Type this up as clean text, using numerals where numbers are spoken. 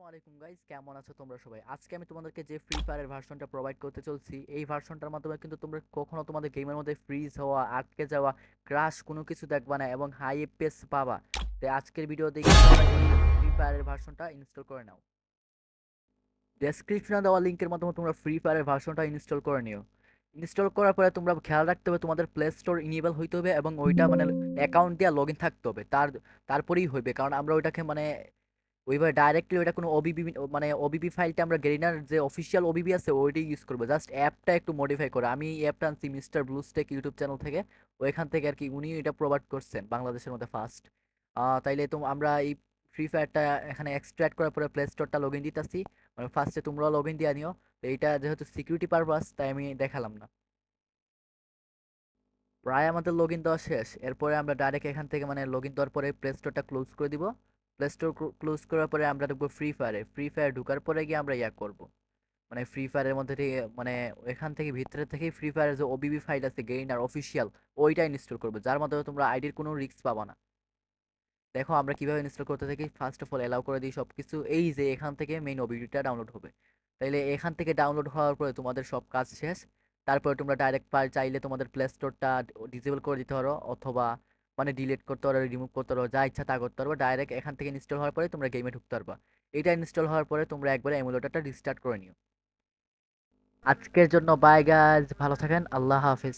আলাইকুম গাইস, কেমন আছো তোমরা সবাই? আজকে আমি তোমাদেরকে যে ফ্রি ফায়ারের ভার্সনটা প্রোভাইড করতে চলছি, এই ভার্সনটার মাধ্যমে কিন্তু তোমরা কখনো তোমাদের গেমের মধ্যে ফ্রিজ হওয়া, আটকে যাওয়া, ক্রাশ কোনো কিছু দেখবা না এবং হাই এফপিএস পাবা। তাই আজকের ভিডিও দেখে ফ্রি ফায়ারের ভার্সনটা ইনস্টল করে নাও। ডেসক্রিপশনে দেওয়া লিঙ্কের মাধ্যমে তোমরা ফ্রি ফায়ারের ভার্সনটা ইনস্টল করে নিও। ইনস্টল করার পরে তোমরা খেয়াল রাখতে হবে তোমাদের প্লে স্টোর ইনেবল হইতে হবে এবং ওইটা মানে অ্যাকাউন্ট দিয়ে লগ ইন থাকতে হবে, তারপরেই হইবে। কারণ আমরা ওইটাকে মানে ওইভাবে ডাইরেক্টলি ওইটা কোনো ওবিবি মানে ওবিবি ফাইলটা আমরা গেরিনার যে অফিসিয়াল ওবিবি আছে ওইটাই ইউজ করবো, জাস্ট অ্যাপটা একটু মডিফাই করে। আমি এই অ্যাপটা আনছি মিস্টার ব্লুস্টেক ইউটিউব চ্যানেল থেকে, ওইখান থেকে আর কি উনি এটা প্রোভাইড করছেন বাংলাদেশের মধ্যে ফার্স্ট। তাইলে তো আমরা এই ফ্রি ফায়ারটা এখানে এক্সট্রাক্ট করার পরে প্লে স্টোরটা লগ ইন দিতেছি, মানে ফার্স্টে তোমরাও লগ ইন দিয়ে নিও। তো এইটা যেহেতু সিকিউরিটি পারপাস তাই আমি দেখালাম না। প্রায় আমাদের লগ ইন দেওয়া শেষ, এরপরে আমরা ডাইরেক্ট এখান থেকে মানে লগ ইন দেওয়ার পরে প্লে স্টোরটা ক্লোজ করে দিব। প্লে স্টোর ক্লোজ করার পরে আমরা ঢুকবো ফ্রি ফায়ার ঢুকার পরে গিয়ে আমরা ইয়া করব, মানে ফ্রি ফায়ারের মধ্যে থেকে মানে এখান থেকে ভিতরে থেকেই ফ্রি ফায়ারের যে ওবিবি ফাইল আছে গেইনার অফিসিয়াল, ওইটা ইনস্টল করবে, যার মাধ্যমে তোমরা আইডির কোনো রিস্ক পাবা না। দেখো আমরা কিভাবে ইনস্টল করতে থাকি। ফার্স্ট অফ অল এলাও করে দিই সব কিছু, এই যে এখান থেকে মেইন ওবিবিটা ডাউনলোড হবে। তাইলে এখান থেকে ডাউনলোড হওয়ার পরে তোমাদের সব কাজ শেষ। তারপরে তোমরা ডাইরেক্ট চাইলে তোমাদের প্লে স্টোরটা ডিসেবল করে দিতে পারো, অথবা মানে ডিলিট করতে পারো, রিমুভ করতে পারো, যা ইচ্ছা তা করতে পারো। ডাইরেক্ট এখান থেকে ইনস্টল হওয়ার পরে তোমরা গেমে ঢুকতে পারবা। এটা ইনস্টল হওয়ার পরে তোমরা একবারে এমুলেটরটা রিস্টার্ট করে নিও। আজকের জন্য বাই গাইজ, ভালো থাকেন, আল্লাহ হাফিজ।